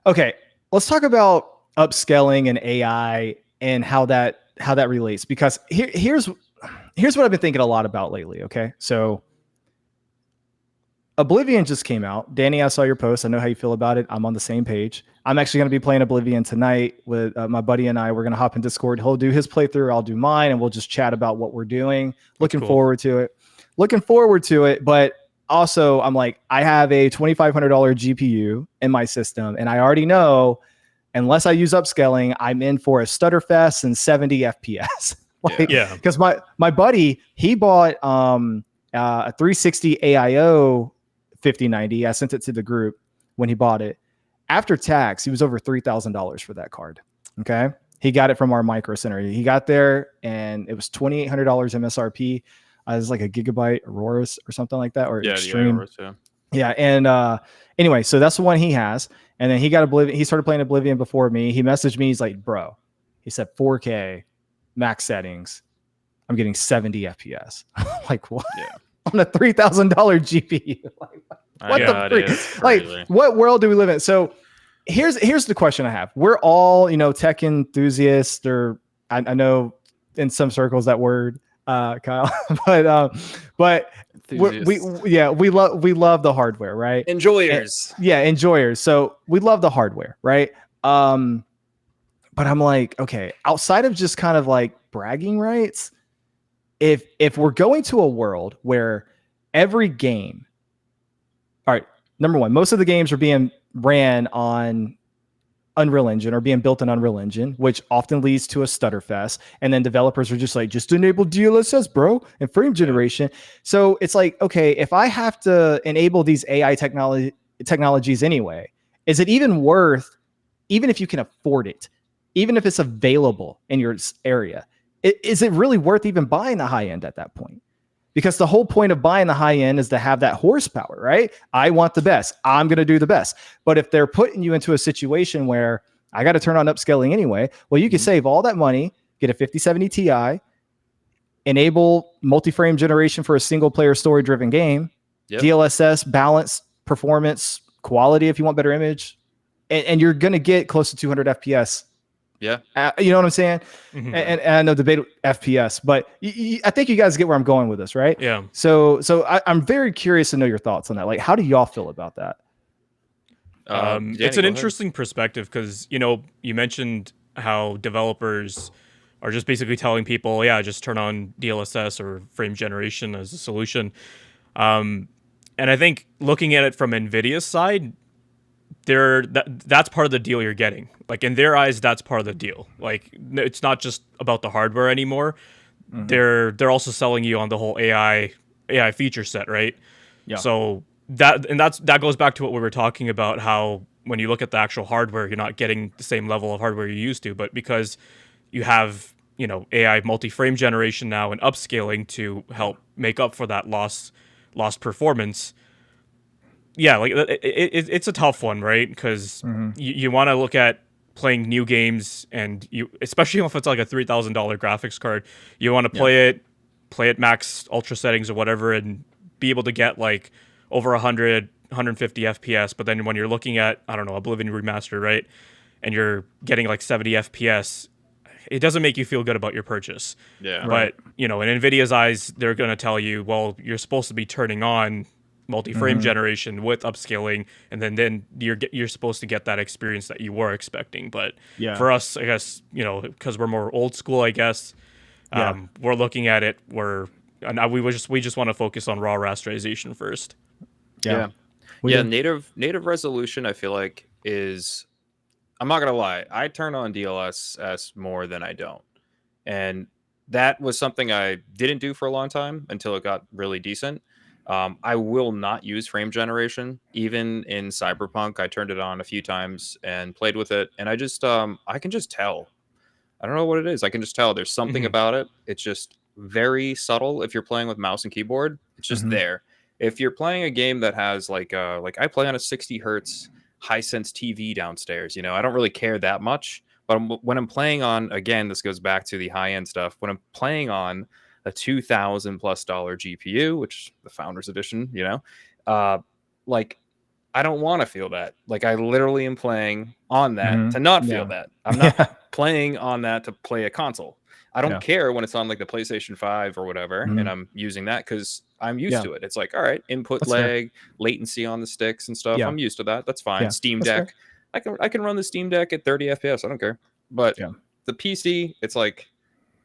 Okay, let's talk about upscaling and AI and how that relates, because here's what I've been thinking a lot about lately. Okay, so Oblivion just came out. Danny, I saw your post. I know how you feel about it. I'm on the same page. I'm actually going to be playing Oblivion tonight with my buddy and I. We're going to hop in Discord. He'll do his playthrough. I'll do mine, and we'll just chat about what we're doing. Looking forward to it. Looking forward to it. But also, I'm like, I have a $2,500 GPU in my system, and I already know unless I use upscaling, I'm in for a stutter fest and 70 FPS. Because my buddy, he bought a 360 AIO 5090. I sent it to the group when he bought it. After tax, he was over $3,000 for that card. Okay. He got it from our micro center. He got there and it was $2,800 MSRP. It was like a gigabyte Auroras or something like that, or Extreme. Auroras, yeah. And anyway, so that's the one he has. And then he got Oblivion. He started playing Oblivion before me. He messaged me. He's like, bro, he said 4K max settings. I'm getting 70 FPS. Like, what? Yeah. On a $3,000 GPU. Like, what the freak? Like, what world do we live in? So here's the question I have. We're all, tech enthusiasts, or I know in some circles that word, Kyle, but we love the hardware, right? Enjoyers. Enjoyers. So we love the hardware, right? But I'm like, okay, outside of just kind of like bragging rights, if we're going to a world where every game, all right, number one, most of the games are being ran on Unreal Engine or being built in Unreal Engine, which often leads to a stutter fest. And then developers are just like, just enable DLSS, bro, and frame generation. So it's like, okay, if I have to enable these AI technologies anyway, is it even worth, even if you can afford it, even if it's available in your area, is it really worth even buying the high end at that point? Because the whole point of buying the high end is to have that horsepower, right? I want the best. I'm going to do the best. But if they're putting you into a situation where I got to turn on upscaling anyway, well, you can save all that money, get a 5070 Ti, enable multi-frame generation for a single player story driven game, DLSS, balance, performance, quality if you want better image, and you're going to get close to 200 FPS. Yeah. You know what I'm saying? Mm-hmm. And I know debate FPS, but I think you guys get where I'm going with this, right? Yeah. So I'm very curious to know your thoughts on that. Like, how do y'all feel about that? Danny, it's an interesting perspective because, you mentioned how developers are just basically telling people, just turn on DLSS or frame generation as a solution. And I think looking at it from NVIDIA's side, that's part of the deal you're getting. Like, in their eyes, that's part of the deal. Like, it's not just about the hardware anymore. Mm-hmm. They're also selling you on the whole AI feature set, right? Yeah. So that goes back to what we were talking about, how when you look at the actual hardware, you're not getting the same level of hardware you used to, but because you have, AI multi-frame generation now and upscaling to help make up for that lost performance. Yeah, like it's a tough one, right? Because you want to look at playing new games, and especially if it's like a $3,000 graphics card, you want to play it max ultra settings or whatever, and be able to get like over 100, 150 FPS. But then when you're looking at, I don't know, Oblivion Remastered, right, and you're getting like 70 FPS, it doesn't make you feel good about your purchase. Yeah. But in NVIDIA's eyes, they're going to tell you, well, you're supposed to be turning on multi-frame generation with upscaling, and then you're supposed to get that experience that you were expecting. But for us, I guess, because we're more old school, I guess, we're looking at it we just want to focus on raw rasterization first. Native resolution, I feel like, is, I'm not gonna lie, I turn on DLSS more than I don't, and that was something I didn't do for a long time until it got really decent. I will not use frame generation. Even in Cyberpunk, I turned it on a few times and played with it, and I can just tell. I don't know what it is. I can just tell there's something about it. It's just very subtle. If you're playing with mouse and keyboard, it's just there. If you're playing a game that has like I play on a 60 hertz Hisense TV downstairs, I don't really care that much. But when I'm playing on, again, this goes back to the high end stuff. When I'm playing on a $2,000+ GPU, which the Founders Edition, like I don't want to feel that. Like, I literally am playing on that Mhm. to not Yeah. feel that. I'm not playing on that to play a console. I don't Yeah. care when it's on like the PlayStation 5 or whatever, Mhm. and I'm using that because I'm used Yeah. to it. It's like, all right, input That's fair. lag, latency on the sticks and stuff. Yeah. I'm used to that. That's fine. Yeah. Steam That's fair. Deck. I can run the Steam Deck at 30 FPS. I don't care. But Yeah. the PC, it's like,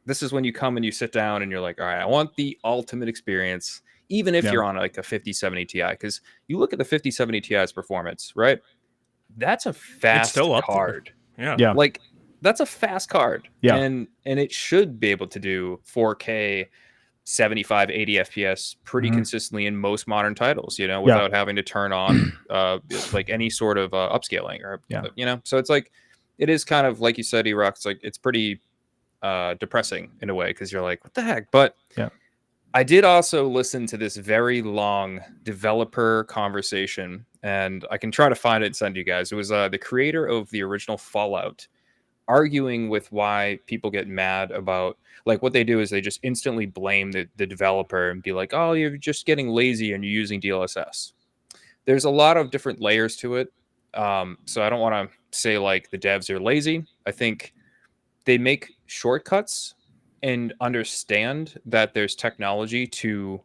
this is when you come and you sit down and you're like, all right, I want the ultimate experience, even if Yeah. you're on like a 5070 Ti, because you look at the 5070 Ti's performance, right? That's a fast still up there. card. Yeah. Yeah. Like, that's a fast card. Yeah. And it should be able to do 4K 75 80 FPS pretty Mhm. consistently in most modern titles, you know, without having to turn on like any sort of upscaling or you know. So it's like, it is kind of like you said, E-Rock, it's like, it's pretty depressing in a way, because you're like, what the heck? But Yeah. I did also listen to this very long developer conversation, and I can try to find it and send you guys. It was the creator of the original Fallout arguing with why people get mad about, like, what they do is they just instantly blame the developer and be like, oh, you're just getting lazy and you're using DLSS. There's a lot of different layers to it. So I don't want to say like the devs are lazy. I think they make shortcuts and understand that there's technology to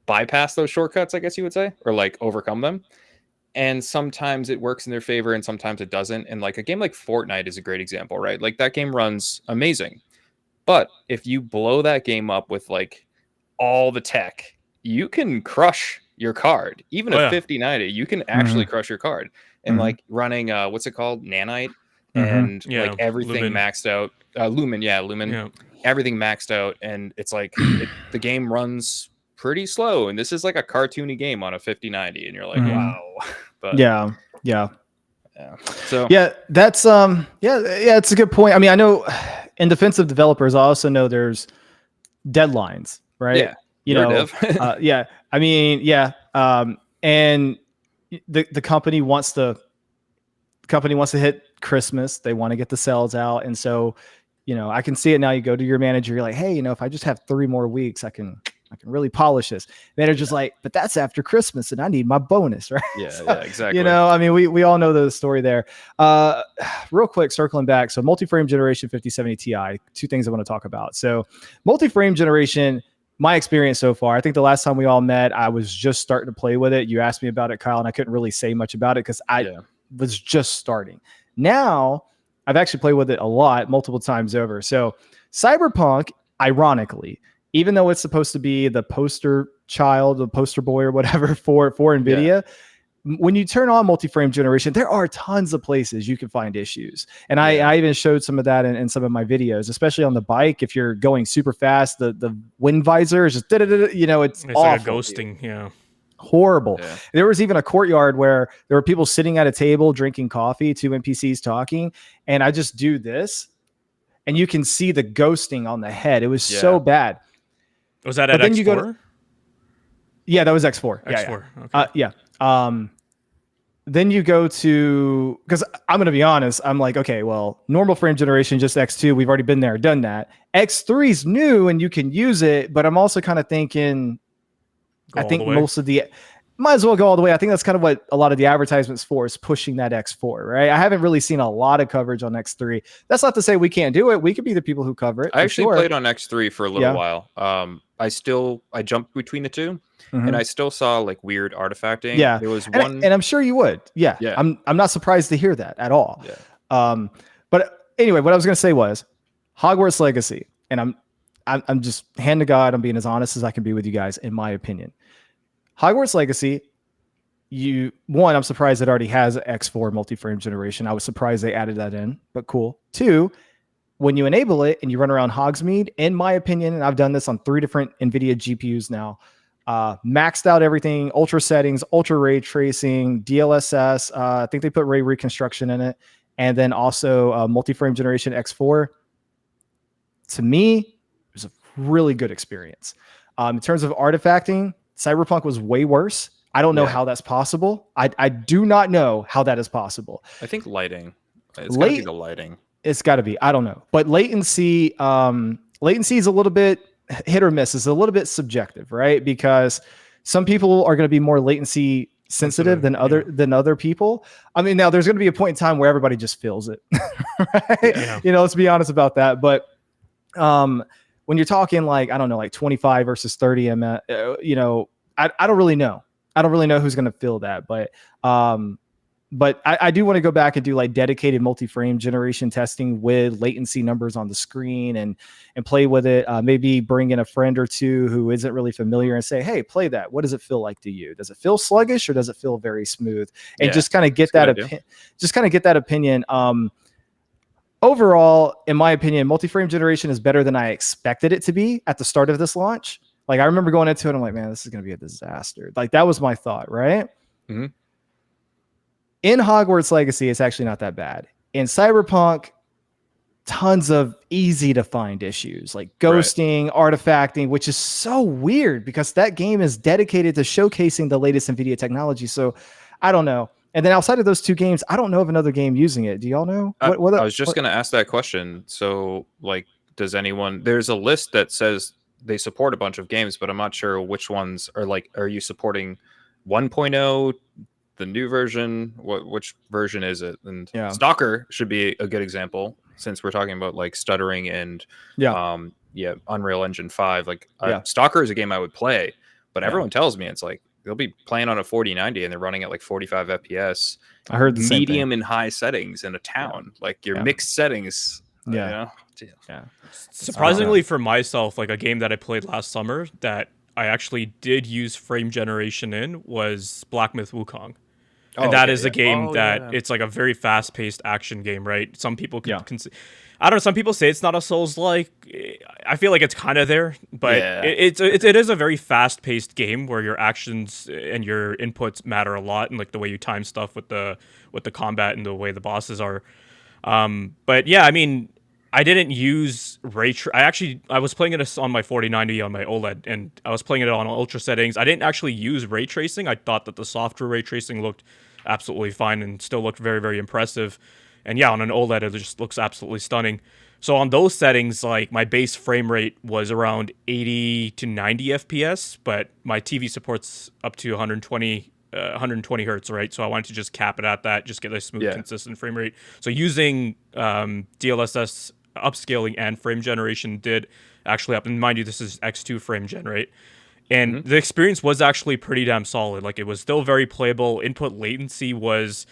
bypass those shortcuts, I guess you would say, or like overcome them. And sometimes it works in their favor and sometimes it doesn't. And like a game like Fortnite is a great example, right? Like, that game runs amazing. But if you blow that game up with like all the tech, you can crush your card. Even at 5090, you can actually crush your card. And like running what's it called? Nanite, and like everything Lumen. maxed out. Lumen. Yeah. Everything maxed out, and it's like the game runs pretty slow, and this is like a cartoony game on a 5090, and you're like, wow. But yeah. So That's it's a good point. I mean, I know in defense of developers, I also know there's deadlines, right? Yeah. You know, I mean, and the company wants to hit Christmas. They want to get the sales out, and so, you know, I can see it now. You go to your manager, you're like, hey, you know, if I just have 3 more weeks, I can really polish this. Manager's like, but that's after Christmas and I need my bonus, right? Yeah, So, yeah, exactly. You know, I mean, we all know the story there. Real quick, circling back. So multi-frame generation 5070 Ti, 2 things I want to talk about. So multi-frame generation, my experience so far, I think the last time we all met, I was just starting to play with it. You asked me about it, Kyle, and I couldn't really say much about it because I was just starting. Now I've actually played with it a lot, multiple times over. So Cyberpunk, ironically, even though it's supposed to be the poster child, the poster boy or whatever for Nvidia, when you turn on multi-frame generation, there are tons of places you can find issues. And I even showed some of that in some of my videos, especially on the bike. If you're going super fast, the wind visor is just, you know, it's awful, like a ghosting. Dude. Horrible. Yeah. There was even a courtyard where there were people sitting at a table drinking coffee, 2 NPCs talking, and I just do this, and you can see the ghosting on the head. It was so bad. Was that at X4? Yeah, that was X4. X4. Okay. Then you go to, because I'm going to be honest, I'm like, okay, well, normal frame generation, just X2. We've already been there, done that. X3 is new and you can use it, but I'm also kind of thinking, I think most of the, might as well go all the way. I think that's kind of what a lot of the advertisements for, is pushing that X4, right? I haven't really seen a lot of coverage on X3. That's not to say we can't do it. We could be the people who cover it. I actually played on X3 for a little while. I jumped between the two, and I still saw like weird artifacting. Yeah, there was one, and I'm sure you would. Yeah. I'm not surprised to hear that at all. Yeah. But anyway, what I was going to say was Hogwarts Legacy, and I'm just hand to God, I'm being as honest as I can be with you guys, in my opinion. Hogwarts Legacy, I'm surprised it already has X4 multi-frame generation. I was surprised they added that in, but cool. 2, when you enable it and you run around Hogsmeade, in my opinion, and I've done this on 3 different NVIDIA GPUs now, maxed out everything, ultra settings, ultra ray tracing, DLSS. I think they put ray reconstruction in it. And then also multi-frame generation X4. To me, it was a really good experience. In terms of artifacting, Cyberpunk was way worse. I don't know how that's possible. I do not know how that is possible. I think lighting. It's got to be the lighting. It's got to be. I don't know. But latency is a little bit hit or miss. It's a little bit subjective, right? Because some people are going to be more latency sensitive than other people. I mean, now there's going to be a point in time where everybody just feels it, right? Yeah. You know, let's be honest about that. But when you're talking like, I don't know, like 25 versus 30, you know, I don't really know. I don't really know who's going to feel that, but I do want to go back and do like dedicated multi-frame generation testing with latency numbers on the screen and play with it. Maybe bring in a friend or two who isn't really familiar and say, hey, play that. What does it feel like to you? Does it feel sluggish or does it feel very smooth? And just kind of get that opinion. Overall, in my opinion, multi-frame generation is better than I expected it to be at the start of this launch. Like I remember going into it, I'm like, man, this is going to be a disaster. Like that was my thought, right? Mm-hmm. In Hogwarts Legacy, it's actually not that bad. In Cyberpunk, tons of easy to find issues like ghosting, artifacting, which is so weird because that game is dedicated to showcasing the latest Nvidia technology. So I don't know. And then outside of those two games, I don't know of another game using it. Do y'all know? I was just going to ask that question. So like, does anyone, there's a list that says they support a bunch of games, but I'm not sure which ones are like, are you supporting 1.0, the new version? Which version is it? And Stalker should be a good example since we're talking about like stuttering and Unreal Engine 5. Like Stalker is a game I would play, but everyone tells me it's like they'll be playing on a 4090 and they're running at like 45 FPS. I heard the medium and high settings in a town, like your mixed settings. Surprisingly for myself, like a game that I played last summer that I actually did use frame generation in was Black Myth Wukong. And that is a game that it's like a very fast-paced action game, right? Some people I don't know, some people say it's not a Souls-like. I feel like it's kind of there, but it is a very fast-paced game where your actions and your inputs matter a lot, and like the way you time stuff with the combat and the way the bosses are. But yeah, I mean, I didn't use I was playing it on my 4090 on my OLED, and I was playing it on ultra settings. I didn't actually use ray tracing. I thought that the software ray tracing looked absolutely fine and still looked very, very impressive. And yeah, on an OLED, it just looks absolutely stunning. So on those settings, like my base frame rate was around 80 to 90 FPS, but my TV supports up to 120 hertz, right? So I wanted to just cap it at that, just get a smooth, consistent frame rate. So using DLSS upscaling and frame generation did actually up. And mind you, this is X2 frame gen, right? And the experience was actually pretty damn solid. Like it was still very playable. Input latency was,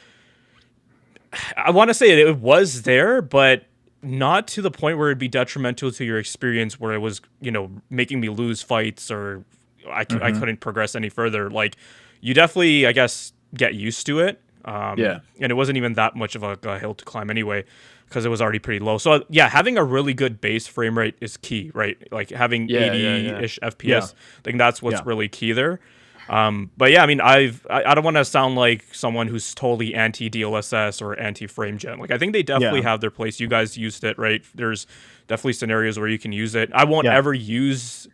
I want to say it was there, but not to the point where it'd be detrimental to your experience, where it was, you know, making me lose fights or I couldn't progress any further. Like you definitely, I guess, get used to it. And it wasn't even that much of a hill to climb anyway, because it was already pretty low. So yeah, having a really good base frame rate is key, right? Like having 80-ish FPS, I think that's what's really key there. But yeah, I mean, I don't want to sound like someone who's totally anti DLSS or anti frame gen. Like I think they definitely have their place. You guys used it, right? There's definitely scenarios where you can use it. I won't ever use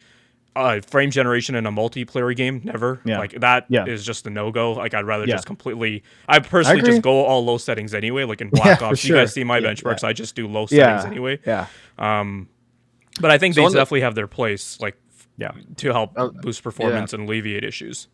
frame generation in a multiplayer game, never. Like that is just a no-go. Like I'd rather just completely, I personally just go all low settings anyway. Like in Black Ops, you guys see my benchmarks, I just do low settings anyway. But I think they definitely have their place, like to help boost performance and alleviate issues.